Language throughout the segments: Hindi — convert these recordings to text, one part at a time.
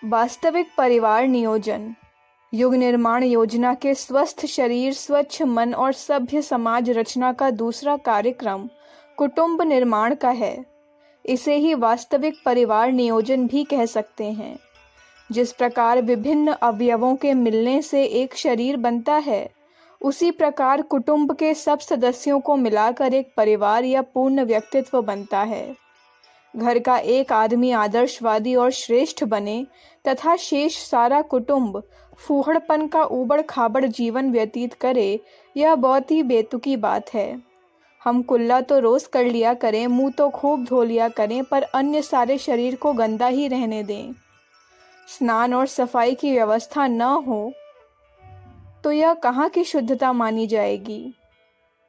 वास्तविक परिवार नियोजन युग निर्माण योजना के स्वस्थ शरीर, स्वच्छ मन और सभ्य समाज रचना का दूसरा कार्यक्रम कुटुंब निर्माण का है। इसे ही वास्तविक परिवार नियोजन भी कह सकते हैं। जिस प्रकार विभिन्न अवयवों के मिलने से एक शरीर बनता है, उसी प्रकार कुटुंब के सब सदस्यों को मिलाकर एक परिवार या पूर्ण व्यक्तित्व बनता है। घर का एक आदमी आदर्शवादी और श्रेष्ठ बने तथा शेष सारा कुटुंब फूहड़पन का ऊबड़ खाबड़ जीवन व्यतीत करे, यह बहुत ही बेतुकी बात है। हम कुल्ला तो रोज कर लिया करें, मुंह तो खूब धो लिया करें, पर अन्य सारे शरीर को गंदा ही रहने दें। स्नान और सफाई की व्यवस्था न हो तो यह कहाँ की शुद्धता मानी जाएगी।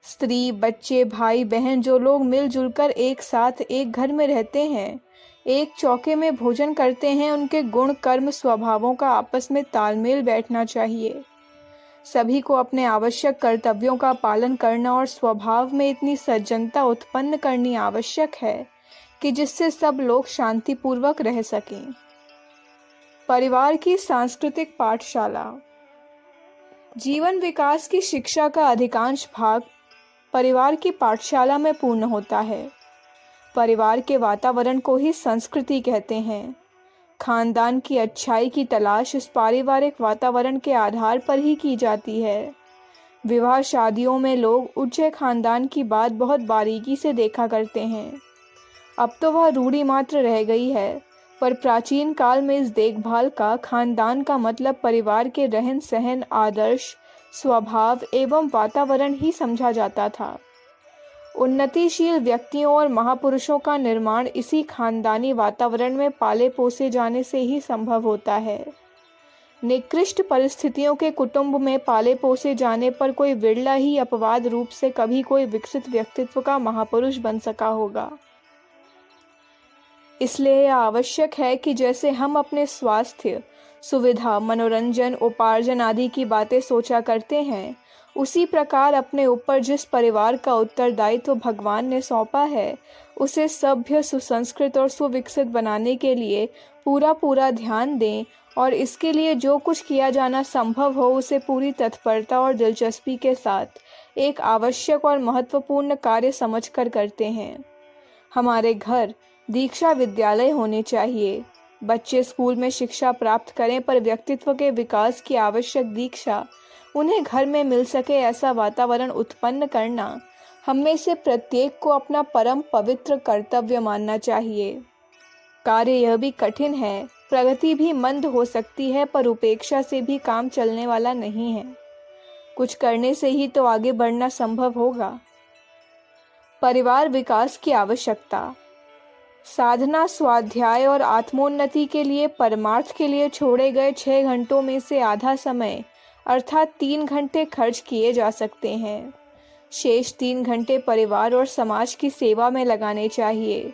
स्त्री, बच्चे, भाई बहन जो लोग मिलजुल कर एक साथ एक घर में रहते हैं, एक चौके में भोजन करते हैं, उनके गुण, कर्म, स्वभावों का आपस में तालमेल बैठना चाहिए। सभी को अपने आवश्यक कर्तव्यों का पालन करना और स्वभाव में इतनी सज्जनता उत्पन्न करनी आवश्यक है कि जिससे सब लोग शांतिपूर्वक रह सकें। परिवार की सांस्कृतिक पाठशाला। जीवन विकास की शिक्षा का अधिकांश भाग परिवार की पाठशाला में पूर्ण होता है। परिवार के वातावरण को ही संस्कृति कहते हैं। खानदान की अच्छाई की तलाश इस पारिवारिक वातावरण के आधार पर ही की जाती है। विवाह शादियों में लोग ऊंचे खानदान की बात बहुत बारीकी से देखा करते हैं। अब तो वह रूढ़ी मात्र रह गई है, पर प्राचीन काल में इस देखभाल का, खानदान का मतलब परिवार के रहन सहन, आदर्श, स्वभाव एवं वातावरण ही समझा जाता था। उन्नतिशील व्यक्तियों और महापुरुषों का निर्माण इसी खानदानी वातावरण में पाले पोसे जाने से ही संभव होता है। निकृष्ट परिस्थितियों के कुटुंब में पाले पोसे जाने पर कोई विरला ही अपवाद रूप से कभी कोई विकसित व्यक्तित्व का महापुरुष बन सका होगा। इसलिए यह आवश्यक है कि जैसे हम अपने स्वास्थ्य, सुविधा, मनोरंजन, उपार्जन आदि की बातें सोचा करते हैं, उसी प्रकार अपने ऊपर जिस परिवार का उत्तरदायित्व भगवान ने सौंपा है, उसे सभ्य, सुसंस्कृत और सुविकसित बनाने के लिए पूरा ध्यान दें और इसके लिए जो कुछ किया जाना संभव हो उसे पूरी तत्परता और दिलचस्पी के साथ एक आवश्यक और महत्वपूर्ण कार्य समझकर करते हैं। हमारे घर दीक्षा विद्यालय होने चाहिए। बच्चे स्कूल में शिक्षा प्राप्त करें, पर व्यक्तित्व के विकास की आवश्यक दीक्षा उन्हें घर में मिल सके, ऐसा वातावरण उत्पन्न करना हम में से प्रत्येक को अपना परम पवित्र कर्तव्य मानना चाहिए। कार्य यह भी कठिन है, प्रगति भी मंद हो सकती है, पर उपेक्षा से भी काम चलने वाला नहीं है। कुछ करने से ही तो आगे बढ़ना संभव होगा। परिवार विकास की आवश्यकता। साधना, स्वाध्याय और आत्मोन्नति के लिए परमार्थ के लिए छोड़े गए 6 घंटों में से आधा समय अर्थात 3 घंटे खर्च किए जा सकते हैं। शेष 3 घंटे परिवार और समाज की सेवा में लगाने चाहिए।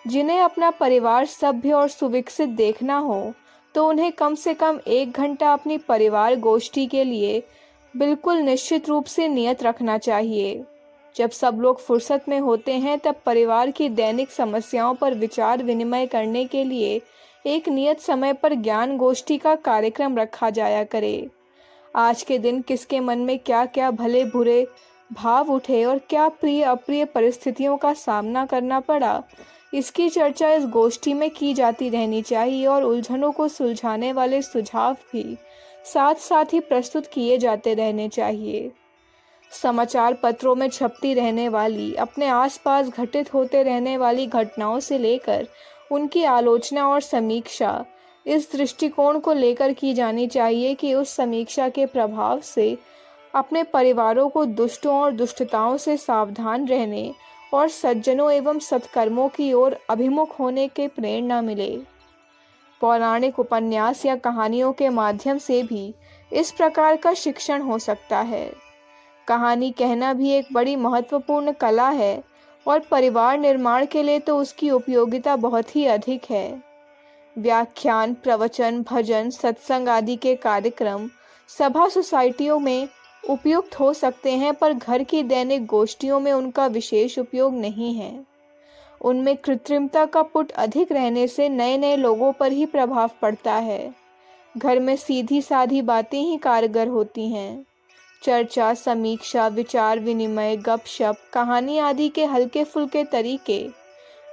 जिन्हें अपना परिवार सभ्य और सुविकसित देखना हो तो उन्हें कम से कम 1 घंटा अपनी परिवार गोष्ठी के लिए बिल्कुल निश्चित रूप से नियत रखना चाहिए। जब सब लोग फुर्सत में होते हैं तब परिवार की दैनिक समस्याओं पर विचार विनिमय करने के लिए एक नियत समय पर ज्ञान गोष्ठी का कार्यक्रम रखा जाया करे। आज के दिन किसके मन में क्या क्या भले बुरे भाव उठे और क्या प्रिय अप्रिय परिस्थितियों का सामना करना पड़ा, इसकी चर्चा इस गोष्ठी में की जाती रहनी चाहिए और उलझनों को सुलझाने वाले सुझाव भी साथ साथ ही प्रस्तुत किए जाते रहने चाहिए। समाचार पत्रों में छपती रहने वाली, अपने आसपास घटित होते रहने वाली घटनाओं से लेकर उनकी आलोचना और समीक्षा इस दृष्टिकोण को लेकर की जानी चाहिए कि उस समीक्षा के प्रभाव से अपने परिवारों को दुष्टों और दुष्टताओं से सावधान रहने और सज्जनों एवं सत्कर्मों की ओर अभिमुख होने के प्रेरणा मिले। पौराणिक उपन्यास या कहानियों के माध्यम से भी इस प्रकार का शिक्षण हो सकता है। कहानी कहना भी एक बड़ी महत्वपूर्ण कला है और परिवार निर्माण के लिए तो उसकी उपयोगिता बहुत ही अधिक है। व्याख्यान, प्रवचन, भजन, सत्संग आदि के कार्यक्रम सभा सोसाइटियों में उपयुक्त हो सकते हैं, पर घर की दैनिक गोष्ठियों में उनका विशेष उपयोग नहीं है। उनमें कृत्रिमता का पुट अधिक रहने से नए नए लोगों पर ही प्रभाव पड़ता है। घर में सीधी साधी बातें ही कारगर होती हैं। चर्चा, समीक्षा, विचार विनिमय, गपशप, कहानी आदि के हल्के फुल्के तरीके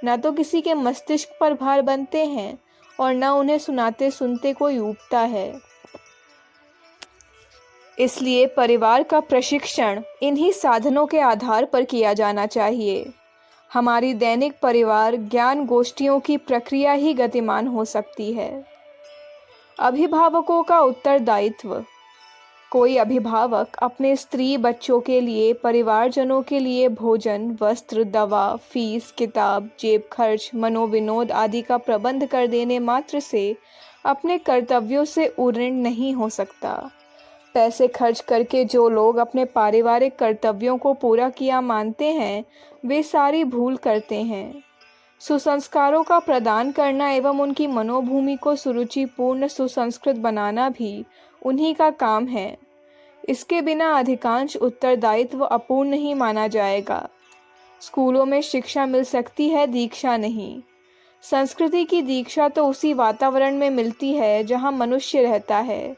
न तो किसी के मस्तिष्क पर भार बनते हैं और न उन्हें सुनाते सुनते कोई ऊबता है। इसलिए परिवार का प्रशिक्षण इन्हीं साधनों के आधार पर किया जाना चाहिए। हमारी दैनिक परिवार ज्ञान गोष्ठियों की प्रक्रिया ही गतिमान हो सकती है। अभिभावकों का उत्तरदायित्व। कोई अभिभावक अपने स्त्री बच्चों के लिए, परिवारजनों के लिए भोजन, वस्त्र, दवा, फीस, किताब, जेब खर्च, मनोविनोद आदि का प्रबंध कर देने मात्र से अपने कर्तव्यों से उऋण नहीं हो सकता। पैसे खर्च करके जो लोग अपने पारिवारिक कर्तव्यों को पूरा किया मानते हैं, वे सारी भूल करते हैं। सुसंस्कारों का प्रदान करना एवं उनकी मनोभूमि को सुरुचिपूर्ण सुसंस्कृत बनाना भी उन्हीं का काम है। इसके बिना अधिकांश उत्तरदायित्व अपूर्ण ही माना जाएगा। स्कूलों में शिक्षा मिल सकती है, दीक्षा नहीं। संस्कृति की दीक्षा तो उसी वातावरण में मिलती है जहाँ मनुष्य रहता है।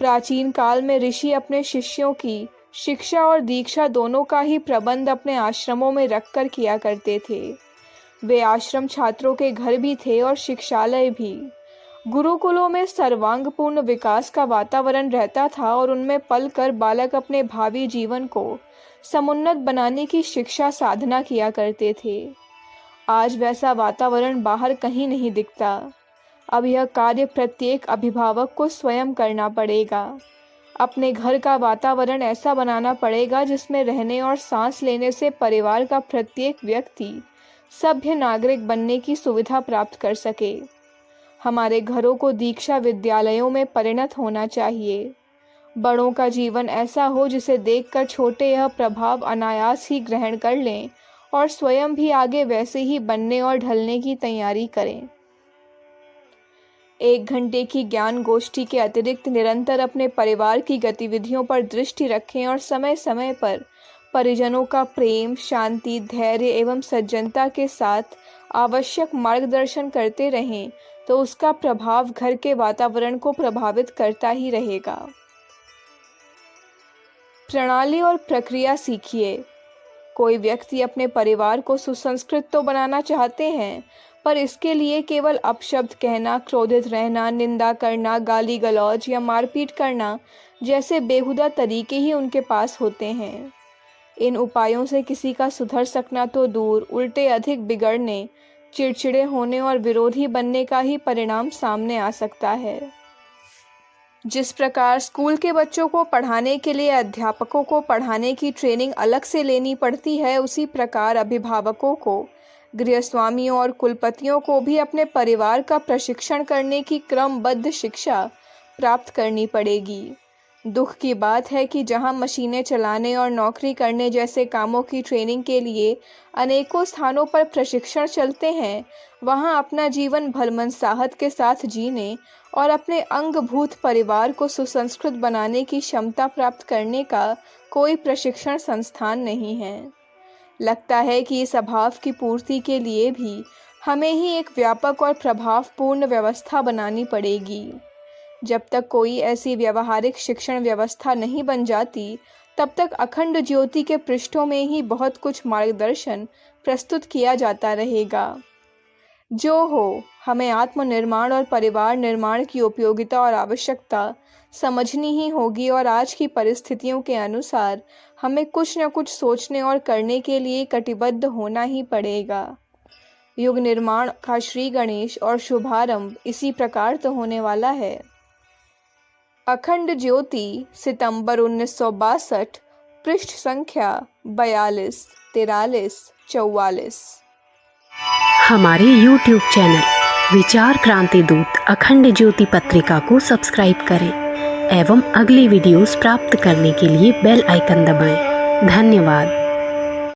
प्राचीन काल में ऋषि अपने शिष्यों की शिक्षा और दीक्षा दोनों का ही प्रबंध अपने आश्रमों में रखकर किया करते थे। वे आश्रम छात्रों के घर भी थे और शिक्षालय भी। गुरुकुलों में सर्वांगपूर्ण विकास का वातावरण रहता था और उनमें पलकर बालक अपने भावी जीवन को समुन्नत बनाने की शिक्षा साधना किया करते थे। आज वैसा वातावरण बाहर कहीं नहीं दिखता। अब यह कार्य प्रत्येक अभिभावक को स्वयं करना पड़ेगा। अपने घर का वातावरण ऐसा बनाना पड़ेगा जिसमें रहने और सांस लेने से परिवार का प्रत्येक व्यक्ति सभ्य नागरिक बनने की सुविधा प्राप्त कर सके। हमारे घरों को दीक्षा विद्यालयों में परिणत होना चाहिए। बड़ों का जीवन ऐसा हो जिसे देखकर छोटे यह प्रभाव अनायास ही ग्रहण कर लें और स्वयं भी आगे वैसे ही बनने और ढलने की तैयारी करें। 1 घंटे की ज्ञान गोष्ठी के अतिरिक्त निरंतर अपने परिवार की गतिविधियों पर दृष्टि रखें और समय समय पर परिजनों का प्रेम, शांति, धैर्य एवं सज्जनता के साथ आवश्यक मार्गदर्शन करते रहें तो उसका प्रभाव घर के वातावरण को प्रभावित करता ही रहेगा। प्रणाली और प्रक्रिया सीखिए। कोई व्यक्ति अपने परिवार को सुसंस्कृत तो बनाना चाहते हैं, पर इसके लिए केवल अपशब्द कहना, क्रोधित रहना, निंदा करना, गाली गलौज या मारपीट करना जैसे बेहुदा तरीके ही उनके पास होते हैं। इन उपायों से किसी का सुधर सकना तो दूर, उल्टे अधिक बिगड़ने, चिड़चिड़े होने और विरोधी बनने का ही परिणाम सामने आ सकता है। जिस प्रकार स्कूल के बच्चों को पढ़ाने के लिए अध्यापकों को पढ़ाने की ट्रेनिंग अलग से लेनी पड़ती है, उसी प्रकार अभिभावकों को, गृहस्वामियों और कुलपतियों को भी अपने परिवार का प्रशिक्षण करने की क्रमबद्ध शिक्षा प्राप्त करनी पड़ेगी। दुख की बात है कि जहां मशीनें चलाने और नौकरी करने जैसे कामों की ट्रेनिंग के लिए अनेकों स्थानों पर प्रशिक्षण चलते हैं, वहां अपना जीवन भलमनसाहत के साथ जीने और अपने अंगभूत परिवार को सुसंस्कृत बनाने की क्षमता प्राप्त करने का कोई प्रशिक्षण संस्थान नहीं है। लगता है कि इस अभाव की पूर्ति के लिए भी हमें ही एक व्यापक और प्रभावपूर्ण व्यवस्था बनानी पड़ेगी। जब तक कोई ऐसी व्यवहारिक शिक्षण व्यवस्था नहीं बन जाती, तब तक अखंड ज्योति के पृष्ठों में ही बहुत कुछ मार्गदर्शन प्रस्तुत किया जाता रहेगा। जो हो, हमें आत्मनिर्माण और परिवार निर्माण की उपयोगिता और आवश्यकता समझनी ही होगी और आज की परिस्थितियों के अनुसार हमें कुछ न कुछ सोचने और करने के लिए कटिबद्ध होना ही पड़ेगा। युग निर्माण का श्री गणेश और शुभारंभ इसी प्रकार तो होने वाला है। अखंड ज्योति, सितंबर 1962, पृष्ठ संख्या 42, 43, 44। हमारे YouTube चैनल विचार क्रांति दूत अखंड ज्योति पत्रिका को सब्सक्राइब करें एवं अगली वीडियोस प्राप्त करने के लिए बेल आइकन दबाएं। धन्यवाद।